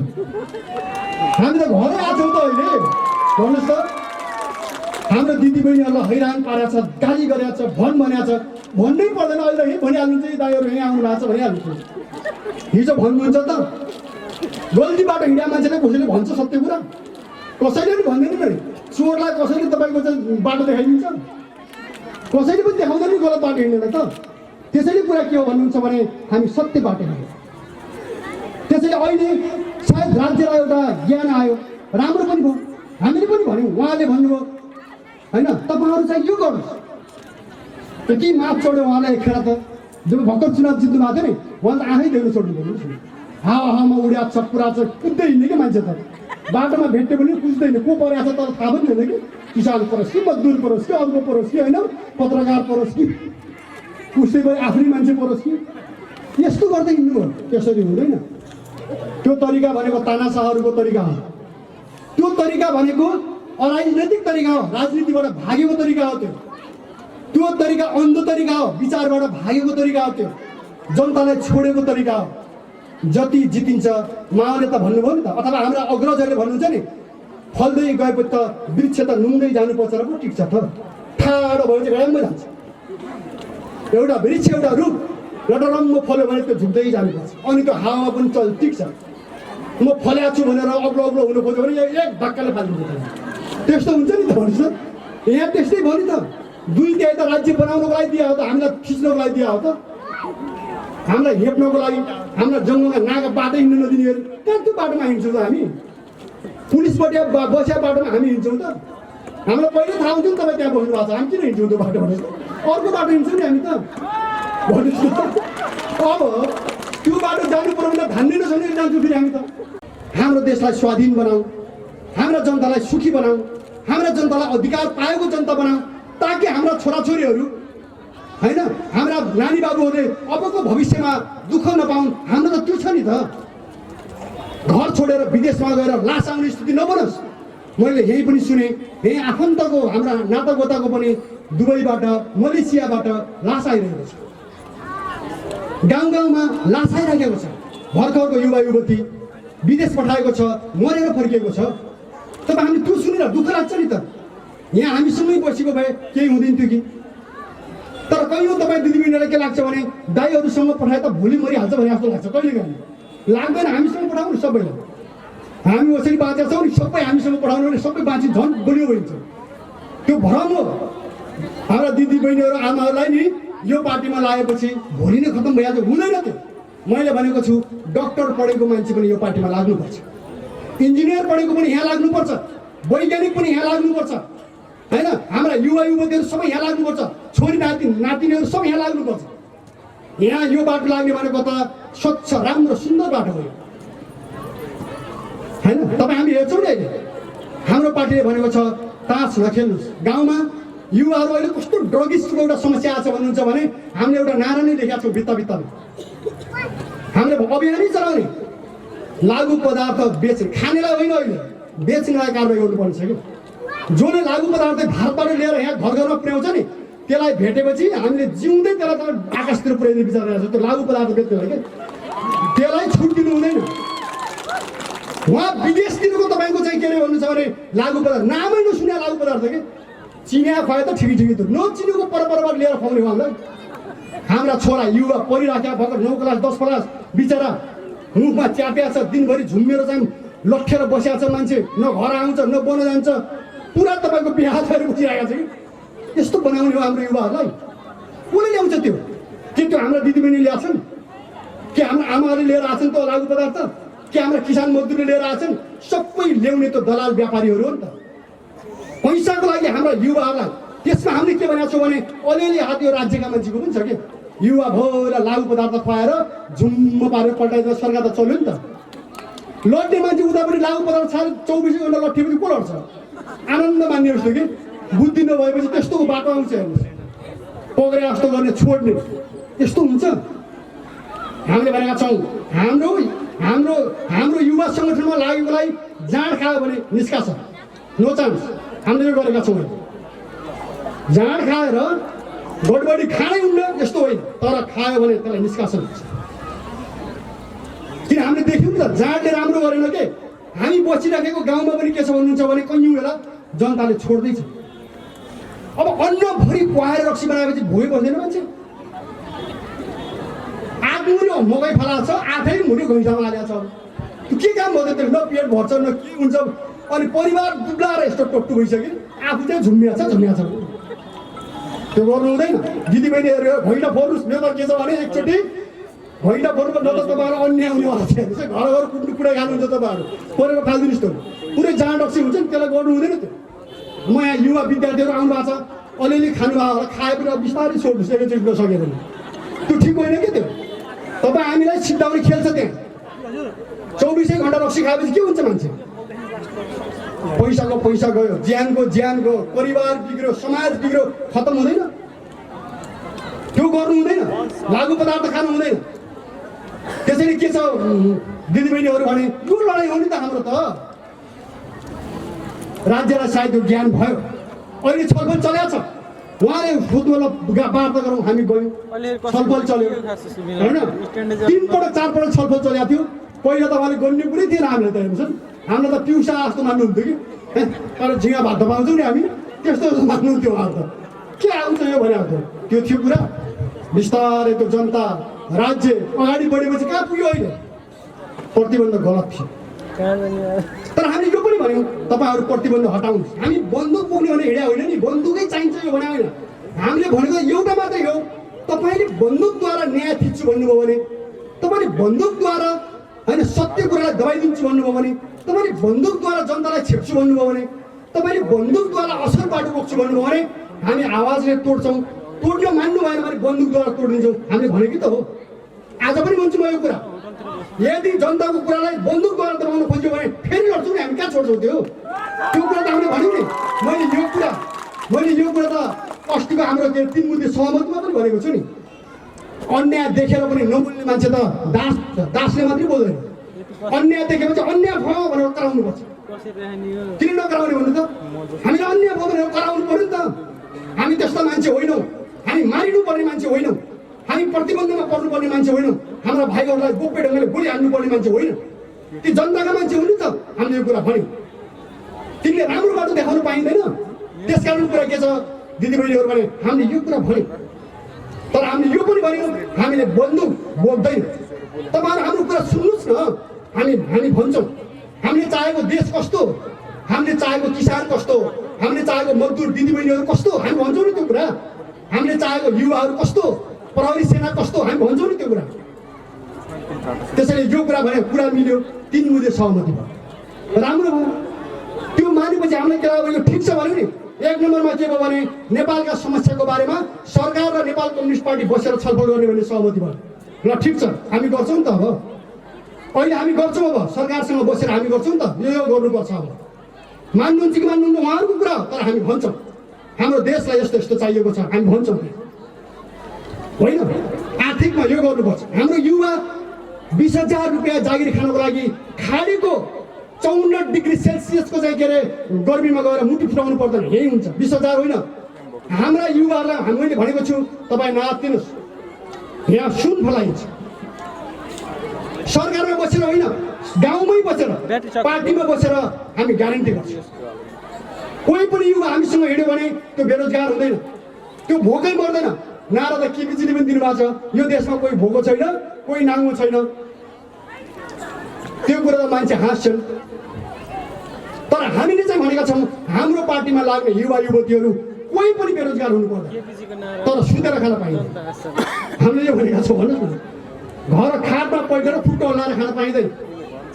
हामी त घरै आएको त अहिले। भन्नुहोस् त, हाम्रो दिदीबहिनीहरूलाई हैरान पारेको छ, गाली गरेको छ, भनेको छ। भन्नै पर्दैन अहिले, यहीँ भनिहाल्नुहुन्छ कि दाइहरू यहीँ आउनु भएको छ भनिहाल्नुहुन्छ। हिजो भन्नुहुन्छ त गल्ती बाटो हिँड्या मान्छेले कसैले भन्छ सत्य कुरा? कसैले पनि भन्दैन नि। चोरलाई कसैले तपाईँको चाहिँ बाटो देखाइदिन्छ? कसैले पनि देखाउँदैन नि गलत बाटो हिँड्नेलाई त। त्यसैले कुरा के हो भन्नुहुन्छ भने हामी सत्य बाटो हिँड्यौँ। त्यसैले अहिले सायद राज्यलाई एउटा ज्ञान आयो, राम्रो पनि भयो। हामीले पनि भन्यौँ, उहाँले भन्नुभयो होइन तपाईँहरू चाहिँ यो गर्नुहोस्। के माफ छोड्यो उहाँलाई एक खेर त? जब भर्खर चुनाव जित्नु भएको थियो नि, उहाँ त आफै देख्नु छोड्नु पर्यो। हावामा उड्या छ, पुरा छ, कुद्दै हिँड्ने कि मान्छे त। बाटोमा भेट्यो भने कुद्दैन, को परेको छ तर थाहा पनि हुँदैन कि। किसान परोस् कि मजदुर परोस् कि अर्को परोस् कि होइन, पत्रकार परोस् कि उसै गरी आफ्नै मान्छे परोस् कि, यस्तो गर्दै हिँड्नु भयो। त्यसरी हुँदैन। त्यो तरिका भनेको तानाशाहहरूको तरिका हो। त्यो तरिका भनेको अराजनैतिक तरिका हो, राजनीतिबाट भागेको तरिका हो। त्यो तरिका अन्ध तरिका हो, विचारबाट भागेको तरिका हो। त्यो जनतालाई छोडेको तरिका हो। जति जितिन्छ माओले त भन्नुभयो नि त, अथवा हाम्रा अग्रजहरूले भन्नुहुन्छ नि, फल्दै गएपछि त वृक्ष त नुङ्दै जानुपर्छ र पो टिक्छ त। ठाडो भयो चाहिँ राम्रो जान्छ। एउटा वृक्ष एउटा रुख लटरम्म फल्यो भने त्यो झुक्दै जानुपर्छ, अनि त्यो हावामा पनि टिक्छ। म फल्याएको छु भनेर अग्लो अग्लो हुनु खोज्यो भने एक धक्काले फालिदिन्छ। त्यस्तो हुन्छ नि त भन्नुहोस् न। यहाँ त्यस्तै भयो नि त। दुई तिहाई त राज्य बनाउनको लागि दिया हो त, हामीलाई खिच्नको लागि दिया हो त, हामीलाई हेप्नको लागि। हामीलाई जङ्गलमा नागा बाटो हिँड्नु नदिनेहरू कहाँ त्यो बाटोमा हिँड्छौँ त हामी? पुलिसबाट बसिया बाटोमा हामी हिँड्छौँ त? हामीलाई पहिल्यै थाहा हुन्थ्यो नि तपाईँ त्यहाँ बस्नु भएको छ, हामी किन हिँड्छौँ त्यो बाटो भन्नुहोस् त? अर्को बाटो हिँड्छौँ नि हामी त भन्नुहोस् न। अब त्यो बाटो जानु पर्यो भने धान्ने नसक्ने जान्छौँ फेरि हामी त। हाम्रो देशलाई स्वाधीन बनाऊ, हाम्रा जनतालाई सुखी बनाऊ, हाम्रा जनतालाई अधिकार पाएको जनता बनाऊ, ताकि हाम्रा छोराछोरीहरू होइन, हाम्रा नानी बाबुहरूले अबको भविष्यमा दुःख नपाउन्। हाम्रो त त्यो छ नि त। घर छोडेर विदेशमा गएर लास आउने स्थिति नबनोस्। मैले यही पनि सुने, यही आफन्तको हाम्रा नातागोताको पनि दुबईबाट मलेसियाबाट लास आइरहेको छ। गाउँ गाउँमा लास आइरहेको छ। भर्खरको युवा युवती विदेश पठाएको छ, मरेर फर्किएको छ। तपाईँ हामीले त्यो सुनेर दुःख लाग्छ नि त। यहाँ हामीसँगै बसेको भए केही हुँदैन थियो कि। तर कहिले तपाईँ दिदीबहिनीलाई के लाग्छ भने दाइहरूसँग पठाए त भोलि मरिहाल्छ भने जस्तो लाग्छ। कहिले काहीँ लाग्दैन। हामीसँग पठाउनु सबैलाई। हामी यसरी बाँचेका छौँ नि, सबै हामीसँग पठाउनु भने सबै बाँची झन् बलियो भइन्छ। त्यो भ्रम हो। हाम्रा दिदीबहिनीहरू आमाहरूलाई नि यो पार्टीमा लागेपछि भोलि नै खत्तम भइहाल्छ, हुँदैन त्यो। मैले भनेको छु डक्टर पढेको मान्छे पनि यो पार्टीमा लाग्नुपर्छ, इन्जिनियर पढेको पनि यहाँ लाग्नुपर्छ, वैज्ञानिक पनि यहाँ लाग्नुपर्छ होइन। हाम्रा युवा युवतीहरू सबै यहाँ लाग्नुपर्छ, छोरी नातिनीहरू सबै यहाँ लाग्नुपर्छ। यहाँ यो बाटो लाग्ने भनेको त स्वच्छ राम्रो सुन्दर बाटो हो होइन। तपाईँ हामी हेर्छौँ नि अहिले हाम्रो पार्टीले भनेको छ तास नखेल्नुहोस्। गाउँमा युवाहरू अहिले कस्तो ड्रगिस्टको एउटा समस्या आएको छ भन्नुहुन्छ भने हामीले एउटा नारा नै लेखेका छौँ भित्ता भित्तामा। हामीले अभियानै चलाउने, लागु पदार्थ बेच्ने, खानेलाई होइन अहिले बेच्नेलाई कारवाही गर्नुपर्ने छ कि। जसले लागु पदार्थ भारतबाट लिएर यहाँ घर घरमा पुर्याउँछ नि, त्यसलाई भेटेपछि हामीले जिउँदै त्यसलाई त आकाशतिर पुर्याइदिने विचार गरेको छ। त्यो लागु पदार्थ बेच्नेलाई कि त्यसलाई छुट दिनु हुँदैन। उहाँ विदेशतिरको तपाईँको चाहिँ के अरे भन्नु छ भने लागु पदार्थ नामै नसुने लागु पदार्थ कि चिनिया खुवायो त ठिकै त नचिनेको परपरबाट लिएर खुवाउने हो हामीलाई। हाम्रा छोरा युवा पढिराखेका भर्खर 9 क्लास 10 क्लास बिचरा मुखमा च्याप्या छ, दिनभरि झुम्मेर चाहिँ लट्ठेर बसेको छ मान्छे, न घर आउँछ न बन जान्छ, पुरा तपाईँको बिहा गरेर बसिरहेको छ कि यस्तो बनाउने हो हाम्रो युवाहरूलाई। कसले ल्याउँछ त्यो? के त्यो हाम्रा दिदीबहिनी ल्याउँछन्? के हाम्रा आमाहरूले लिएर आछन् त्यो लागु पदार्थ? के हाम्रा किसान मजदुरले लिएर आछन्? सबै ल्याउने त दलाल व्यापारीहरू हो नि त। पैसाको लागि हाम्रा युवाहरूलाई त्यसमा हामीले के भनेको छौँ भने अलिअलि हात यो राज्यका मान्छेको पनि छ कि युवा भएर लागु पदार्थ खुवाएर झुम्म पारेर पल्टाइदिएर सरकार त चल्यो नि त। लड्ने मान्छे उतापट्टि लागु पदार्थ छाएर 24 घन्टा लट्ठेपछि को लड्छ? आनन्द मान्ने जस्तो कि बुद्धि नभएपछि त्यस्तो बाटो आउँछ हेर्नुहोस्, पक्रे जस्तो गर्ने छोड्ने यस्तो हुन्छ। हामीले भनेका छौँ हाम्रो हाम्रो हाम्रो युवा सङ्गठनमा लागेकोलाई जाँड खायो भने निष्कास, नो चान्स। हामीले यो गरेका छौँ। जाँड खाएर गडबडी खानै हुन्न यस्तो होइन, तर खायो भने त्यसलाई निष्कासन हुन्छ। किन हामीले देख्यौँ नि त जाँडले राम्रो गरेन के। हामी बसिराखेको गाउँमा पनि के छ भन्नुहुन्छ भने कैयौँ बेला जनताले छोड्दैछ। अब अन्नभरि कुहाएर रक्सी बनाएपछि भोइ बन्दैन मान्छे। आगमुनि मकै फलाएको छ, आफै मुनि घैँचामा हालेको छ, त्यो के काम भयो त? न पेट भर्छ न के हुन्छ। अनि परिवार दुब्लाएर यस्तो टट्टु भइसक्यो, आफू चाहिँ झुम्मिया छ। त्यो गर्नु हुँदैन। दिदीबहिनीहरू घैँटा फोर्नुहोस्। मेरो त के छ भने एकचोटि घैँटा फोर्नु न त तपाईँहरू अन्याय हुनेवाला छ। घर घर कुट्नु पुरा खानुहुन्छ तपाईँहरू, फोरेर फालिदिनुहोस्। त पुरै जाँड रक्सी हुन्छ नि, त्यसलाई गर्नु हुँदैन त्यो। म यहाँ युवा विद्यार्थीहरू आउनु भएको छ, अलिअलि खानुभयो होला, खाए पनि अब बिस्तारै छोड्नुहोस्, एकैचोटि सकेन। त्यो ठिक होइन कि त्यो। तपाईँ हामीलाई सिद्धाउने खेल्छ त्यहाँ। 24 घन्टा रक्सी खाएपछि के हुन्छ मान्छे? पैसाको पैसा गयो, ज्यानको ज्यान गयो, परिवार बिग्रियो, समाज बिग्रियो, खत्तम हुँदैन? त्यो गर्नु हुँदैन। लागु पदार्थ खानु हुँदैन। त्यसैले के छ दिदीबहिनीहरू भने यो लडाइँ हो नि त हाम्रो त। राज्यलाई सायद यो ज्ञान भयो। अहिले छलफल चलेको छ, उहाँले खुदवाला वार्ता गरौँ, हामी गयौँ, छलफल चल्यो होइन। 3 पटक 4 पटक छलफल चलेको थियो। पहिला त उहाँले गर्ने कुरै थिएन हामीलाई त। हेर्नुहोस् हामीलाई त पिउसा जस्तो मान्नुहुन्थ्यो कि तर झिँगा भात पाउँछौँ नि हामी, त्यस्तो मान्नुहुन्थ्यो उहाँहरू त। के आउँछ यो भनेको थियो? त्यो थियो कुरा। बिस्तारै त्यो जनता राज्य अगाडि बढेपछि कहाँ पुग्यो? अहिले प्रतिबन्ध गलत थियो। तर हामीले यो पनि भन्यौँ तपाईँहरू प्रतिबन्ध हटाउनुहोस्। हामी बन्दुक बोक्ने भने हिँड्या होइन नि, बन्दुकै चाहिन्छ यो भने होइन। हामीले भनेको एउटा मात्रै हो, तपाईँले बन्दुकद्वारा न्याय थिच्छु भन्नुभयो भने, तपाईँले बन्दुकद्वारा होइन सत्य कुरालाई दबाइदिन्छु भन्नुभयो भने, तपाईँले बन्दुकद्वारा जनतालाई छेप्छु भन्नुभयो भने, तपाईँले बन्दुकद्वारा असल बाटो रोक्छु भन्नुभयो भने हामी आवाजले तोड्छौँ। तोड्न मान्नु भएन भने बन्दुकद्वारा तोडिदिन्छौँ। हामीले भनेकै त हो। आज पनि भन्छु म यो कुरा, यदि जनताको कुरालाई बन्दुकद्वारा दबाउन खोज्यो भने फेरि लड्छौँ नि हामी। कहाँ छोड्छौँ त्यो कुरा त हामीले भन्यौँ नि। मैले यो कुरा त अस्तिको हाम्रो 3 मुद्दे सहमतिमा पनि भनेको छु नि। अन्याय देखेर पनि नबोल्ने मान्छे त दासले मात्रै बोल्दैन। अन्याय देखेपछि अन्याय भयो भनेर कराउनुपर्छ। किन नकराउने भन्नु त? हामीले अन्याय भयो भनेर कराउनु पर्यो नि त। हामी त्यस्तो मान्छे होइनौँ। हामी मारिनुपर्ने मान्छे होइनौँ। हामी प्रतिबन्धमा पर्नुपर्ने मान्छे होइनौँ। हाम्रा भाइहरूलाई गोप्य ढङ्गले गोली हान्नुपर्ने मान्छे होइन। ती जनताका मान्छे हुनु त। हामीले यो कुरा भन्यौँ। तिमीले राम्रो बाटो देखाउनु पाइँदैन। त्यसकारण कुरा के छ दिदीबहिनीहरू भने हामीले यो कुरा भन्यौँ। तर हामीले यो पनि भन्यौँ हामीले बन्दुक बोक्दैन। तपाईँहरू हाम्रो कुरा सुन्नुहोस् न। हामी भन्छौँ हामीले चाहेको देश कस्तो, हामीले चाहेको किसान कस्तो, हामीले चाहेको मजदुर दिदीबहिनीहरू कस्तो, हामी भन्छौँ नि त्यो कुरा। हामीले चाहेको युवाहरू कस्तो, प्रहरी सेना कस्तो, हामी भन्छौँ नि त्यो कुरा। त्यसैले यो कुरा भने कुरा मिल्यो, 3 मुद्दे सहमति भयो, राम्रो भयो। त्यो मानेपछि हामीलाई के लाग्यो? यो ठिक छ भन्यो नि। 1 नम्बरमा के भयो भने नेपालका समस्याको बारेमा सरकार र नेपाल कम्युनिस्ट पार्टी बसेर छलफल गर्ने भन्ने सहमति भयो। ल ठिक छ, हामी गर्छौँ नि त। अब अहिले हामी गर्छौँ, अब सरकारसँग बसेर हामी गर्छौँ नि त। यो गर्नुपर्छ। अब मान्नुहुन्छ कि मान्नुहुन्न उहाँहरूको कुरा, तर हामी भन्छौँ हाम्रो देशलाई यस्तो यस्तो चाहिएको छ, हामी भन्छौँ होइन। आर्थिकमा यो गर्नुपर्छ। हाम्रो युवा 20,000 रुपियाँ जागिर खानको लागि खाडीको 54 डिग्री सेल्सियसको चाहिँ के अरे गर्मीमा गएर मुटु फुटाउनु पर्दैन। यही हुन्छ 20,000 होइन। हाम्रा युवाहरूलाई मैले भनेको छु तपाईँ नआत्तिनुहोस्, यहाँ सुन फलाइन्छ। सरकारमा बसेर होइन, गाउँमै बसेर, पार्टीमा बसेर हामी ग्यारेन्टी गर्छौँ। कोही पनि युवा हामीसँग हिँड्यो भने त्यो बेरोजगार हुँदैन, त्यो भोकै मर्दैन। नारा त केपीजीले पनि दिनुभएको छ, यो देशमा कोही भोको छैन, कोही नाङ्गो छैन। त्यो कुरा त मान्छे हाँस्छन्। तर हामीले चाहिँ भनेका छौँ हाम्रो पार्टीमा लाग्ने युवा युवतीहरू कोही पनि बेरोजगार हुनु पर्दैन, तर सुतेर खान पाइँदैन। हामीले यो भनेका छौँ, भन्नुहोस् न, घर खाटमा पैठेर फुट्टो हल्लाएर खान पाइँदैन।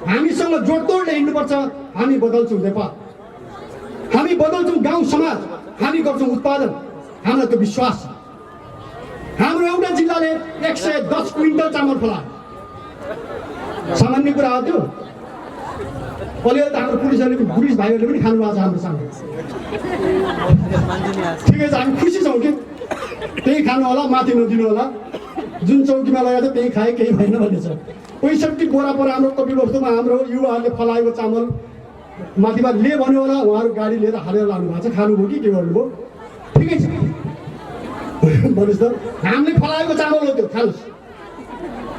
हामीसँग जोडतोडले हिँड्नुपर्छ। हामी बदल्छौँ नेपाल, हामी बदल्छौँ गाउँ समाज, हामी गर्छौँ उत्पादन। हामीलाई त्यो विश्वास छ। हाम्रो एउटा जिल्लाले 110 क्विन्टल चामल फलायो। सामान्य कुरा हो त्यो। अलिअलि त हाम्रो पुलिस भाइहरूले पनि खानु भएको छ हाम्रो सामु। ठिकै छ, हामी खुसी छौँ कि त्यही खानु होला, माथि नदिनु होला। जुन चौकीमा लगाएको त्यही खाए, केही भएन भन्ने छ। 65 बोरा पर हाम्रो कपिलवस्तुमा हाम्रो युवाहरूले फलाएको चामल माथिमा ले भन्यो होला, उहाँहरू गाडी लिएर हालेर लानु भएको छ। खानुभयो कि के गर्नुभयो, ठिकै छ। भन्नुहोस् त, हामीले फलाएको चामल हो त्यो, खानुहोस्।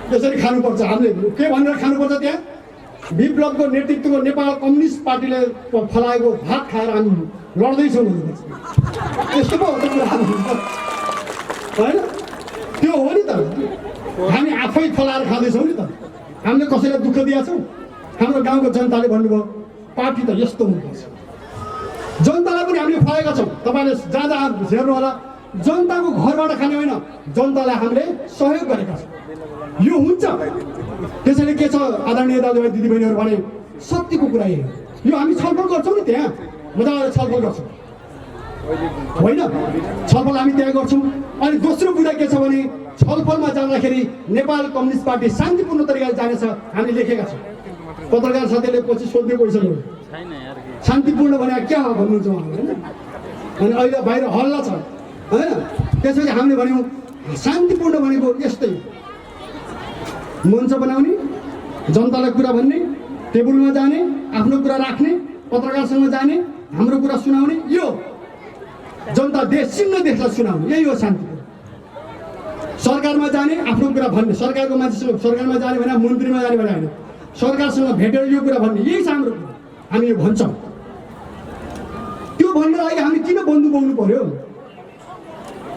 त्यसरी खानुपर्छ। हामीले के भनेर खानुपर्छ? त्यहाँ विप्लवको नेतृत्वको नेपाल कम्युनिस्ट पार्टीले फलाएको भात खाएर हामी लड्दैछौँ भन्नुपर्छ। यस्तो पो हो त कुरा, होइन? त्यो हो नि त, हामी आफै फलाएर खाँदैछौँ नि त। हामीले कसैलाई दुःख दिएका छौँ? हाम्रो गाउँको जनताले भन्नुभयो पार्टी त यस्तो हुनुपर्छ। जनतालाई पनि हामीले फलाएका छौँ। तपाईँले जहाँ जहाँ हेर्नु होला, जनताको घरबाट खाने होइन, जनतालाई हामीले सहयोग गरेका छौँ। यो हुन्छ। त्यसैले के छ आदरणीय दाजुभाइ दिदीबहिनीहरू, भने सत्यको कुरा यही हो। यो हामी छलफल गर्छौँ नि, त्यहाँ मजाले छलफल गर्छौँ, होइन? छलफल हामी त्यहाँ गर्छौँ। अनि दोस्रो कुरा के छ भने छलफलमा जाँदाखेरि नेपाल कम्युनिस्ट पार्टी शान्तिपूर्ण तरिकाले जानेछ, हामी लेखेका छौँ। पत्रकार साथीले पछि सोध्ने क्वेसन हो, शान्तिपूर्ण भने क्या हो भन्नुहुन्छ उहाँले, होइन? अनि अहिले बाहिर हल्ला छ, होइन? त्यसपछि हामीले भन्यौँ शान्तिपूर्ण भनेको यस्तै मञ्च बनाउने, जनतालाई कुरा भन्ने, टेबलमा जाने, आफ्नो कुरा राख्ने, पत्रकारसँग जाने, हाम्रो कुरा सुनाउने, यो जनता देश सिङ्गो देशलाई सुनाउने, यही हो शान्ति। सरकारमा जाने, आफ्नो कुरा भन्ने, सरकारको मान्छेसँग सरकारमा जाने भने मन्त्रीमा जाने भने होइन, सरकारसँग भेटेर यो कुरा भन्ने, यही छ हाम्रो कुरा। हामी यो भन्छौँ। त्यो भन्नको लागि हामी किन बन्दुक बोक्नु पर्यो?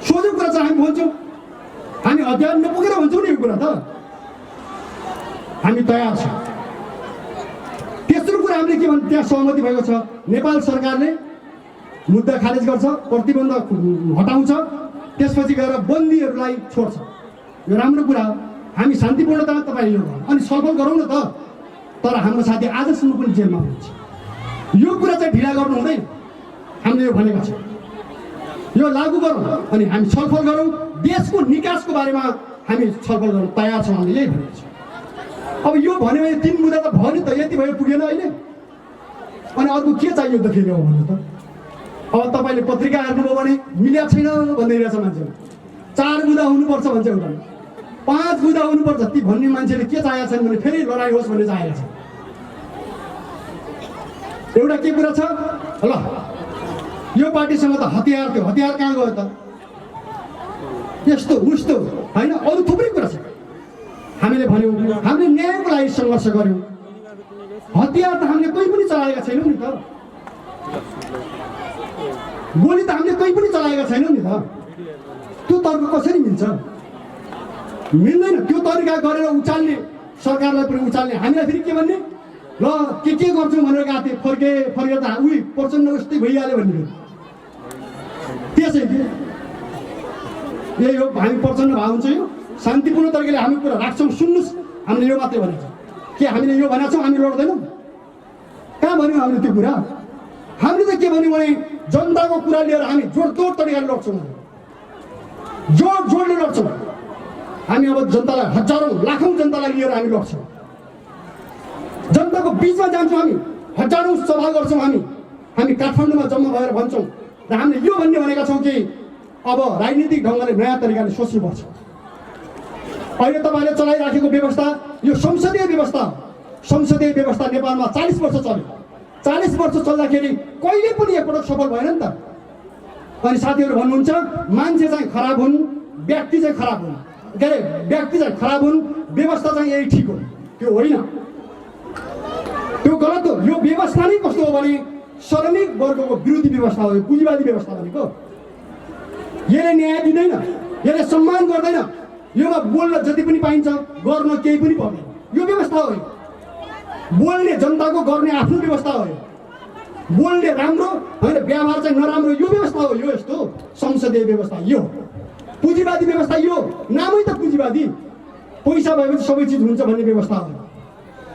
सोझो कुरा चाहिँ हामी भन्छौँ। हामी हतियार नबोकेर भन्छौँ नि यो कुरा त। हामी तयार छौँ। तेस्रो कुरा हामीले के भन्छ, त्यहाँ सहमति भएको छ। नेपाल सरकारले मुद्दा खारेज गर्छ, प्रतिबन्ध हटाउँछ, त्यसपछि गएर बन्दीहरूलाई छोड्छ। यो राम्रो कुरा हो। हामी शान्तिपूर्णता तपाईँले यो गर्नु, अनि छलफल गरौँ न त। तर हाम्रो साथी आजसम्म पनि जेलमा हुनुहुन्छ। यो कुरा चाहिँ ढिला गर्नु हुँदैन। हामीले यो भनेका छौँ, यो लागू गरौँ, अनि हामी छलफल गरौँ। देशको निकासको बारेमा हामी छलफल गर्न तयार छौँ। हामीले यही भनेको छौँ। अब यो भन्यो भने 3 मुद्दा त भयो नि त, यति भयो पुगेन अहिले। अनि अर्को के चाहियो त फेरि हो भन्नु त? अब तपाईँले पत्रिका हेर्नुभयो भने मिल्या छैन भन्दै रहेछ मान्छेहरू। 4 बुँदा हुनुपर्छ भन्छ एउटा, 5 बुँदा हुनुपर्छ। ती भन्ने मान्छेले के चाहेका छन् भने फेरि लडाइँ होस् भन्ने चाहेका छन्। एउटा के कुरा छ, ल यो पार्टीसँग त हतियार थियो, हतियार कहाँ गयो त? यस्तो उस्तो होइन, अरू थुप्रै कुरा छ। हामीले भन्यौँ हामीले न्यायको लागि सङ्घर्ष गऱ्यौँ। हतियार त हामीले कोही पनि चलाएका छैनौँ नि त। गोली त हामीले कोही पनि चलाएका छैनौँ नि त। त्यो तर्क कसरी मिल्छ? मिल्दैन। त्यो तरिका गरेर उचाल्ने, सरकारलाई पनि उचाल्ने, हामीलाई फेरि के भन्ने, ल के गर्छौँ भनेर गएको थिएँ, फर्केर त उही प्रचण्ड उस्तै भइहाल्यो भन्ने। त्यसै कि यही हो, हामी प्रचण्ड भाव हुन्छ। यो शान्तिपूर्ण तरिकाले हामी कुरा राख्छौँ। सुन्नुहोस्, हामीले यो मात्रै भनेको छ के हामीले यो भनेको छौँ हामी लड्दैनौँ? कहाँ भन्यौँ हामीले त्यो कुरा? हामीले त के भन्यौँ भने जनताको कुरा लिएर हामी जोडतोड तरिकाले लड्छौँ, जोडले लड्छौँ। हामी अब जनतालाई हजारौँ लाखौँ जनतालाई लिएर हामी लड्छौँ। जनताको बिचमा जान्छौँ, हामी हजारौँ सभा गर्छौँ। हामी काठमाडौँमा जम्मा भएर भन्छौँ र हामीले यो भन्ने भनेका छौँ कि अब राजनीतिक ढङ्गले नयाँ तरिकाले सोच्नुपर्छ। अहिले तपाईँले चलाइराखेको व्यवस्था यो संसदीय व्यवस्था हो। संसदीय व्यवस्था नेपालमा 40 वर्ष चल्यो। 40 वर्ष चल्दाखेरि कहिले पनि एकपटक सफल भएन नि त। अनि साथीहरू भन्नुहुन्छ मान्छे चाहिँ खराब हुन्, व्यक्ति चाहिँ खराब हुन्, के अरे व्यक्ति चाहिँ खराब हुन्, व्यवस्था चाहिँ यही ठिक हो। त्यो होइन, त्यो गलत हो। यो व्यवस्था नै कस्तो हो भने श्रमिक वर्गको विरोधी व्यवस्था हो, पुँजीवादी व्यवस्था भनेको। यसले न्याय दिँदैन, यसले सम्मान गर्दैन, योमा बोल्न जति पनि पाइन्छ गर्न केही पनि पर्दैन, यो व्यवस्था हो। बोल्ने जनताको गर्ने आफ्नो व्यवस्था हो, बोल्ने राम्रो होइन व्यवहार चाहिँ नराम्रो, यो व्यवस्था हो। यो यस्तो संसदीय व्यवस्था यो पुँजीवादी व्यवस्था, यो नामै त पुँजीवादी, पैसा भएपछि सबै चिज हुन्छ भन्ने व्यवस्था हो।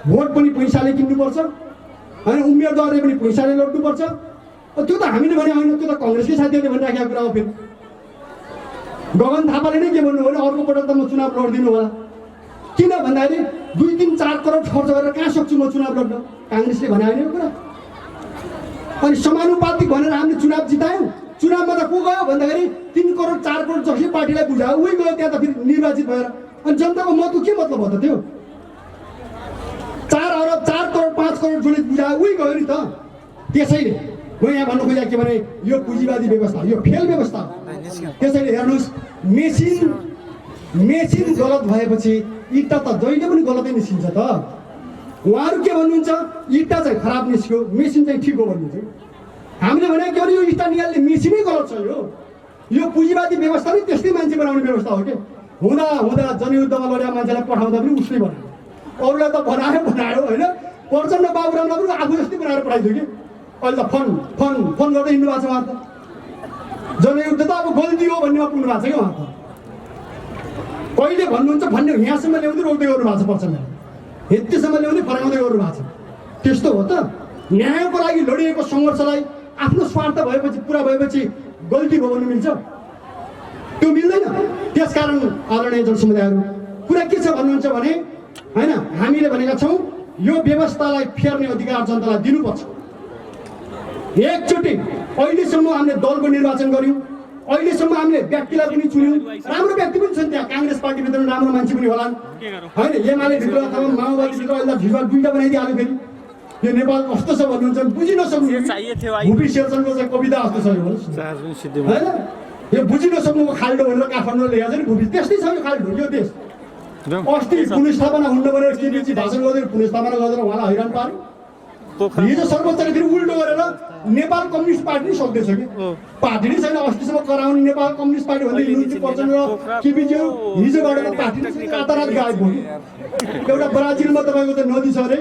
भोट पनि पैसाले किन्नुपर्छ होइन, उम्मेदवारले पनि पैसाले लड्नुपर्छ। त्यो त हामीले भने होइन, त्यो त कङ्ग्रेसकै साथीहरूले भनिराखेको कुरा हो। फेरि गगन थापाले नै के भन्नु भने अर्को पटक त म चुनाव लड्दिनु होला, किन भन्दाखेरि 2-3-4 करोड खर्च गरेर कहाँ सक्छु म चुनाव लड्न, काङ्ग्रेसले भने होइन यो कुरा। अनि समानुपातिक भनेर हामीले चुनाव जितायौँ, चुनावमा त को गयो भन्दाखेरि 3 करोड 4 करोड जसले पार्टीलाई बुझायो उही गयो त्यहाँ त फेरि निर्वाचित भएर। अनि जनताको मतको के मतलब हो त त्यो? 4 अरब 4 करोड 5 करोड जसले बुझायो उही गयो नि त। त्यसैले म यहाँ भन्नु खोजेको के भने यो पुँजीवादी व्यवस्था, यो फेल व्यवस्था हो। त्यसैले हेर्नुहोस्, मेसिन गलत भएपछि इट्टा त जहिले पनि गलतै निस्किन्छ त। उहाँहरू के भन्नुहुन्छ, इट्टा चाहिँ खराब निस्क्यो, मेसिन चाहिँ ठिक हो भन्नुहुन्छ। हामीले भने के भने यो इट्टा निकाल्ने मेसिनै गलत छ। यो पुँजीवादी व्यवस्था नै त्यस्तै मान्छे बनाउने व्यवस्था हो कि हुँदा हुँदा जनयुद्धमा लडेका मान्छेलाई पठाउँदा पनि उसले बनायो, अरूलाई त बनायो होइन। प्रचण्ड बाबुरामलाई पनि आफू जस्तै बनाएर पठाइदियो कि अहिले त फोन गर्दै हिँड्नु भएको छ उहाँ त। जनयुद्ध त अब गल्ती हो भन्नेमा पुग्नु भएको छ कि उहाँ त। कहिले भन्नुहुन्छ भन्ने यहाँसम्म ल्याउँदै रोक्दै गर्नु भएको छ, प्रचण्डले यतिसम्म ल्याउँदै फर्काउँदै गर्नु भएको छ। त्यस्तो हो त। न्यायको लागि लडिएको सङ्घर्षलाई आफ्नो स्वार्थ भएपछि पुरा भएपछि गल्ती भयो भन्नु मिल्छ? त्यो मिल्दैन। त्यसकारण आदरणीय जनसमुदायहरू कुरा के छ भन्नुहुन्छ भने होइन, हामीले भनेका छौँ यो व्यवस्थालाई फेर्ने अधिकार जनतालाई दिनुपर्छ। एकचोटि अहिलेसम्म हामीले दलको निर्वाचन गऱ्यौँ, अहिलेसम्म हामीले व्यक्तिलाई पनि चुन्यौँ, राम्रो व्यक्ति पनि छन् त्यहाँ, काङ्ग्रेस पार्टीभित्र राम्रो मान्छे पनि होलान् होइन, एमाले भित्र अथवा माओवादी भित्र अहिले भिजुअल 2टा बनाइदिइहाल्यो। फेरि यो नेपाल कस्तो छ भन्नुहुन्छ बुझि नसक्नु। भूपी शेरचनको चाहिँ कविता जस्तो छ यो होइन, यो बुझि नसक्नुको खाल्डो भनेर काठमाडौँ ल्याएको छ नि भूपी, त्यस्तै छ यो खाल्डो यो देश। अस्ति पुनस्थापना हुन्न भनेर केपीजी भाषण गर्दै पुनस्थापना गरेर उहाँलाई हैरान पार्यो। हिजो सर्वोच्चले फेरि उल्टो गरेर नेपाल कम्युनिस्ट पार्टी नै सक्दैछ कि पार्टी नै छैन। अस्तिसम्म कराउने नेपाल कम्युनिस्ट पार्टी भन्दै हिँड्नु पर्छन् र केपीजी हिजोबाट पार्टी नै रातारात गायब भयो। एउटा ब्राजिलमा तपाईँको त नदी छ अरे,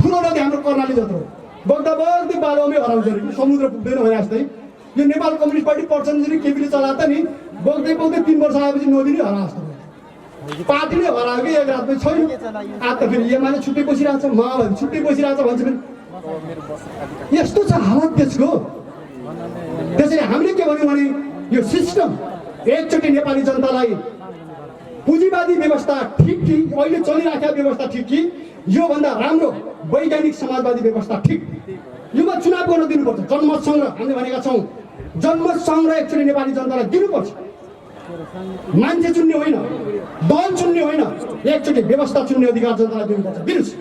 ठुलो नदी हाम्रो कर्णाली जत्रो, बग्दा बग्दै बालुवामै हराउँछ अरे, समुद्र पुग्दैन भने जस्तै यो नेपाल कम्युनिस्ट पार्टी प्रचण्डजी केपीले चलाएको नि बग्दै 3 वर्ष आएपछि नदी नै हरा जस्तो पार्टी नै हरायो कि एक रातमै छैन। आज त फेरि एमाले छुट्टै बसिरहेको छ, माओवादी छुट्टै बसिरहेको छ भन्छ फेरि। यस्तो छ हालत देशको। त्यसैले हामीले के भन्यौँ भने यो सिस्टम एकचोटि नेपाली जनतालाई पुँजीवादी व्यवस्था ठिक कि अहिले चलिरहेको व्यवस्था ठिक कि योभन्दा राम्रो वैज्ञानिक समाजवादी व्यवस्था ठिक, योमा चुनाव गर्न दिनुपर्छ। जनमत सङ्ग्रह हामीले भनेका छौँ, जनमत सङ्ग्रह एकचोटि नेपाली जनतालाई दिनुपर्छ। मान्छे चुन्ने होइन, दल चुन्ने होइन, एकचोटि व्यवस्था चुन्ने अधिकार जनतालाई दिनुपर्छ। दिनुहोस्,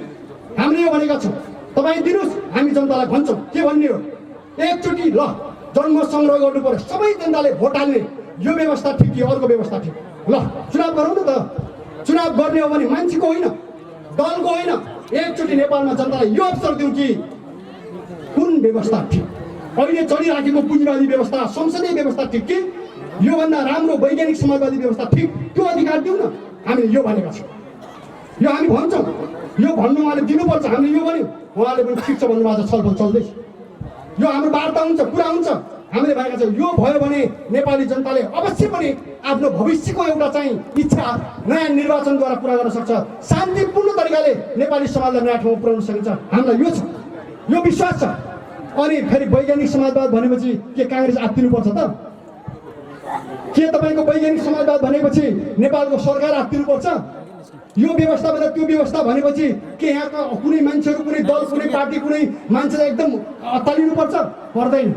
हामीले यो भनेका छौँ, तपाईँ दिनुहोस्, हामी जनतालाई भन्छौँ के भन्ने हो। एकचोटि ल जनमत सङ्ग्रह गर्नु पर्यो, सबै जनताले भोट हाल्ने, यो व्यवस्था ठिक कि अर्को व्यवस्था ठिक, ल चुनाव गरौँ न त। चुनाव गर्ने हो भने मान्छेको होइन, दलको होइन, एकचोटि नेपालमा जनतालाई यो अवसर दिउँ कि कुन व्यवस्था ठिक, अहिले चलिराखेको पुँजीवादी व्यवस्था संसदीय व्यवस्था ठिक कि योभन्दा राम्रो वैज्ञानिक समाजवादी व्यवस्था ठिक, त्यो अधिकार दिउँ न। हामीले यो भनेका छौँ, यो हामी भन्छौँ, यो भन्नु उहाँले दिनुपर्छ। हामीले यो भन्यौँ, उहाँले पनि ठिक छ भन्नुभएको छ, छलफल चल्दैछ, यो हाम्रो वार्ता हुन्छ, कुरा हुन्छ। हामीले भनेका छौँ यो भयो भने नेपाली जनताले अवश्य पनि आफ्नो भविष्यको एउटा चाहिँ इच्छा नयाँ निर्वाचनद्वारा पुरा गर्न सक्छ, शान्तिपूर्ण तरिकाले नेपाली समाजलाई नयाँ ठाउँमा पुर्याउन सकिन्छ। हामीलाई यो छ, यो विश्वास छ। अनि फेरि वैज्ञानिक समाजवाद भनेपछि के काङ्ग्रेस आत्तिनुपर्छ त? के तपाईँको वैज्ञानिक समाजवाद भनेपछि नेपालको सरकार आत्तिनुपर्छ? यो व्यवस्था भन्दा त्यो व्यवस्था भनेपछि के यहाँका कुनै मान्छेहरू, कुनै दल, कुनै पार्टी, कुनै मान्छेलाई एकदम अत्तालिनुपर्छ? पर्दैन।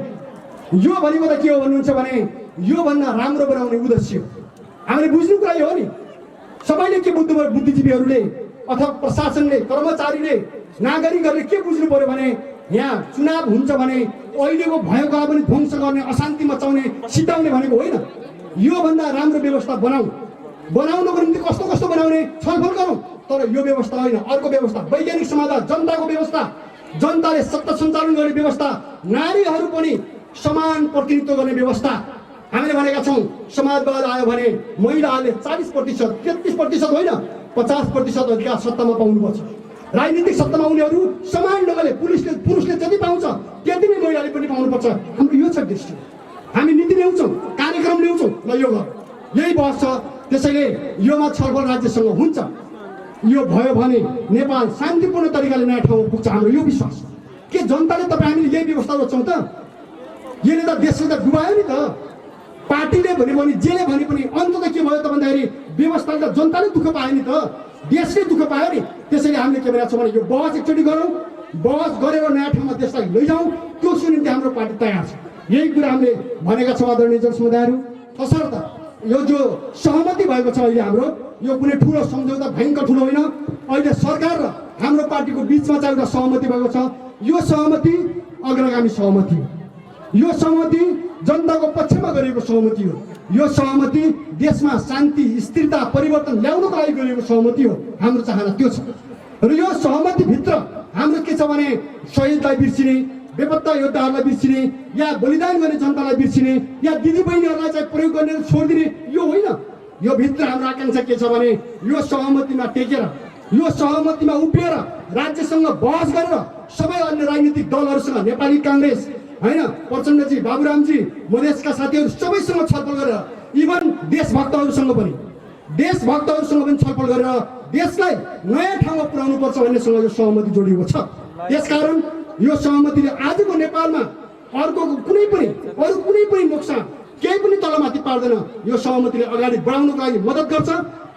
यो भनेको त के हो भन्नुहुन्छ भने योभन्दा राम्रो बनाउने उद्देश्य हो। हामीले बुझ्नु कुरा यो हो नि, सबैले के बुद्धिजीवीहरूले अथवा प्रशासनले, कर्मचारीले, नागरिकहरूले के बुझ्नु पर्यो भने यहाँ चुनाव हुन्छ भने अहिलेको भएकोलाई पनि ध्वंस गर्ने, अशान्ति मचाउने, सिटाउने भनेको होइन। योभन्दा राम्रो व्यवस्था बनाउनको निम्ति कस्तो कस्तो बनाउने छलफल गरौँ, तर यो व्यवस्था होइन, अर्को व्यवस्था, वैज्ञानिक समाजवाद, जनताको व्यवस्था, जनताले सत्ता सञ्चालन गर्ने व्यवस्था, नारीहरू पनि समान प्रतिनिधित्व गर्ने व्यवस्था। हामीले भनेका छौँ समाजवाद आयो भने महिलाहरूले 40%, 33% होइन 50% अधिकार सत्तामा पाउनुपर्छ। राजनीतिक सत्तामा उनीहरू समान ढङ्गले पुरुषले जति पाउँछ त्यति नै महिलाले पनि पाउनुपर्छ। हाम्रो यो छ दृष्टि। हामी नीति ल्याउँछौँ, कार्यक्रम ल्याउँछौँ, ल यो गर, यही बहस छ। त्यसैले योमा छलफल राज्यसँग हुन्छ। यो भयो भने नेपाल शान्तिपूर्ण तरिकाले नयाँ ठाउँमा पुग्छ, हाम्रो यो विश्वास। के जनताले तपाईँ हामीले यही व्यवस्था रोज्छौँ त? यसले त देशलाई त डुबायो नि त। पार्टीले भने पनि जेले भने पनि अन्त त के भयो त भन्दाखेरि व्यवस्थाले त जनताले दुःख पायो नि त, देशले दुःख पायो नि। त्यसैले हामीले के भनेको छौँ भने यो बहस एकचोटि गरौँ, बहस गरेर नयाँ ठाउँमा देशलाई लैजाउँ, त्यसको निम्ति हाम्रो पार्टी तयार छ। यही कुरा हामीले भनेका छौँ आदरणीय जनसमुदायहरू। तसर्थ यो जो सहमति भएको छ अहिले हाम्रो, यो कुनै ठुलो सम्झौता भयङ्कर ठुलो होइन। अहिले सरकार र हाम्रो पार्टीको बिचमा चाहिँ एउटा सहमति भएको छ। यो सहमति अग्रगामी सहमति हो। यो सहमति जनताको पक्षमा गरिएको सहमति हो। यो सहमति देशमा शान्ति, स्थिरता, परिवर्तन ल्याउनको लागि गरिएको सहमति हो। हाम्रो चाहना त्यो छ। र यो सहमतिभित्र हाम्रो के छ भने शहीदलाई बिर्सिने, बेपत्ता योद्धाहरूलाई बिर्सिने, या बलिदान गर्ने जनतालाई बिर्सिने, या दिदीबहिनीहरूलाई चाहिँ प्रयोग गर्ने छोडिदिने यो होइन। यो भित्र हाम्रो आकाङ्क्षा के छ भने यो सहमतिमा टेकेर, यो सहमतिमा उभिएर राज्यसँग बहस गरेर सबै अन्य राजनीतिक दलहरूसँग, नेपाली काङ्ग्रेस होइन, प्रचण्डजी, बाबुरामजी, मधेसका साथीहरू सबैसँग छलफल गरेर, इभन देशभक्तहरूसँग पनि छलफल गरेर देशलाई नयाँ ठाउँमा पुर्याउनु पर्छ भन्नेसँग यो सहमति जोडिएको छ। त्यसकारण यो सहमतिले आजको नेपालमा अरू कुनै पनि नोक्सान केही पनि तलमाथि पार्दैन। यो सहमतिले अगाडि बढाउनको लागि मद्दत गर्छ।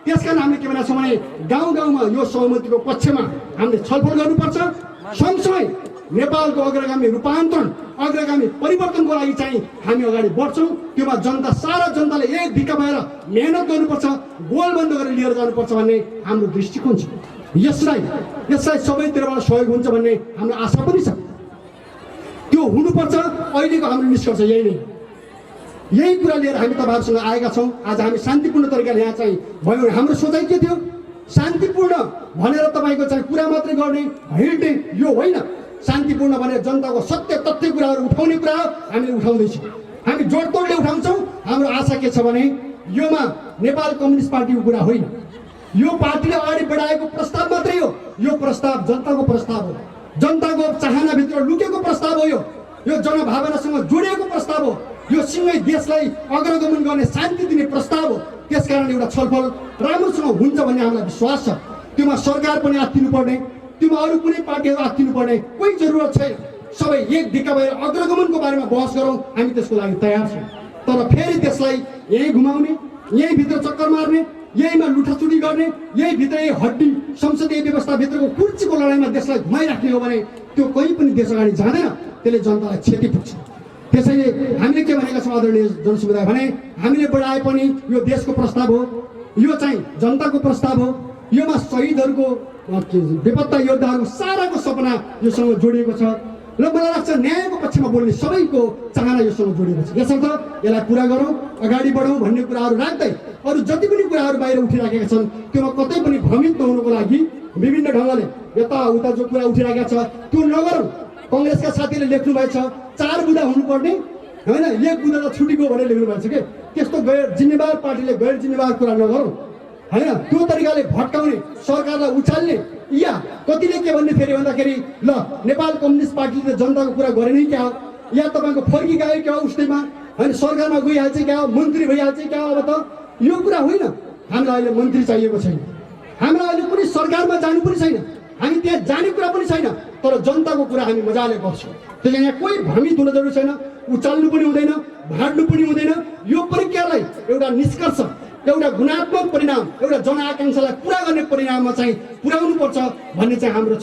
त्यसकारण हामीले के भनेको छौँ भने गाउँ गाउँमा यो सहमतिको पक्षमा हामीले छलफल गर्नुपर्छ। सँगसँगै नेपालको अग्रगामी रूपान्तरण, अग्रगामी परिवर्तनको लागि चाहिँ हामी अगाडि बढ्छौँ। त्योमा जनता, सारा जनताले एक ढिक्का भएर मेहनत गर्नुपर्छ, गोलबन्द गरेर लिएर जानुपर्छ भन्ने हाम्रो दृष्टिकोण छ। यसलाई सबैतिरबाट सहयोग हुन्छ भन्ने हाम्रो आशा पनि छ। त्यो हुनुपर्छ। अहिलेको हाम्रो निष्कर्ष यही नै, यही कुरा लिएर हामी तपाईँहरूसँग आएका छौँ। आज हामी शान्तिपूर्ण तरिकाले यहाँ चाहिँ भयो। हाम्रो सोचाइ के थियो? शान्तिपूर्ण भनेर तपाईँको चाहिँ कुरा मात्रै गर्ने, हिँड्ने यो होइन। शान्तिपूर्ण भनेर जनताको सत्य तथ्य कुराहरू उठाउने कुरा हामीले उठाउँदैछौँ। हामी जोडतोडले उठाउँछौँ। हाम्रो आशा के छ भने योमा नेपाल कम्युनिस्ट पार्टीको कुरा होइन। यो पार्टीले अगाडि बढाएको प्रस्ताव मात्रै हो। यो प्रस्ताव जनताको प्रस्ताव हो, जनताको चाहनाभित्र लुकेको प्रस्ताव हो। यो जनभावनासँग जोडिएको प्रस्ताव हो। यो सँगै देशलाई अग्रगमन गर्ने, शान्ति दिने प्रस्ताव हो। त्यसकारण एउटा छलफल राम्रोसँग हुन्छ भन्ने हामीलाई विश्वास छ। त्योमा सरकार पनि आत्तिनु पर्ने, त्योमा अरू कुनै पार्टीहरू आत्तिनु पर्ने कोही जरुरत छैन। सबै एक ढिक्का भएर अग्रगमनको बारेमा बहस गरौँ, हामी त्यसको लागि तयार छौँ। तर फेरि त्यसलाई यही घुमाउने, यही भित्र चक्कर मार्ने, यहीमा लुटाचुटी गर्ने, यही भित्र यही हड्डी संसदीय व्यवस्थाभित्रको कुर्सीको लडाइँमा देशलाई घुमाइराख्ने हो भने त्यो कहीँ पनि देश अगाडि जाँदैन। त्यसले जनतालाई क्षति पुग्छ। त्यसैले हामीले के भनेका छौँ आदरणीय जनसमुदाय भने हामीले बढाए पनि यो देशको प्रस्ताव हो, यो चाहिँ जनताको प्रस्ताव हो। योमा शहीदहरूको, बेपत्ता योद्धाहरूको साराको सपना योसँग जोडिएको छ। र मलाई लाग्छ न्यायको पक्षमा बोल्ने सबैको चाहना योसँग जोडिएको छ। यसर्थ यसलाई पुरा गरौँ, अगाडि बढौँ भन्ने कुराहरू राख्दै अरू जति पनि कुराहरू बाहिर उठिराखेका छन् त्योमा कतै पनि भ्रमित नहुनुको लागि विभिन्न ढङ्गले यताउता जो कुरा उठिराखेका छ त्यो नगरौँ। कङ्ग्रेसका साथीले लेख्नु भएको छ 4 बुँदा हुनुपर्ने होइन, 1 बुँदा त छुटेको भनेर लेख्नु भएको छ के। त्यस्तो गैर जिम्मेवार पार्टीले गैर जिम्मेवार कुरा नगरौँ होइन। त्यो तरिकाले भट्काउने, सरकारलाई उचाल्ने, या कतिले के भन्ने फेरि भन्दाखेरि ल नेपाल कम्युनिस्ट पार्टीले जनताको कुरा गरे नै क्या हो, या तपाईँको फर्की गयो क्या हो उस्तैमा होइन, सरकारमा गइहाल्छ क्या हो, मन्त्री भइहाल्छ क्या हो। अब त यो कुरा होइन। हामीलाई अहिले मन्त्री चाहिएको छैन, हामीलाई अहिले कुनै सरकारमा जानु पनि छैन, हामी त्यहाँ जाने कुरा पनि छैन। तर जनताको कुरा हामी मजाले गर्छौँ। त्यसैले यहाँ कोही भ्रमित हुन जरुरी छैन, उचाल्नु पनि हुँदैन, भाड्नु पनि हुँदैन। यो प्रक्रियालाई एउटा निष्कर्ष, एउटा गुणात्मक परिणाम, एउटा जनआकाङ्क्षालाई पुरा गर्ने परिणाममा चाहिँ पुर्याउनु पर्छ भन्ने चाहिँ हाम्रो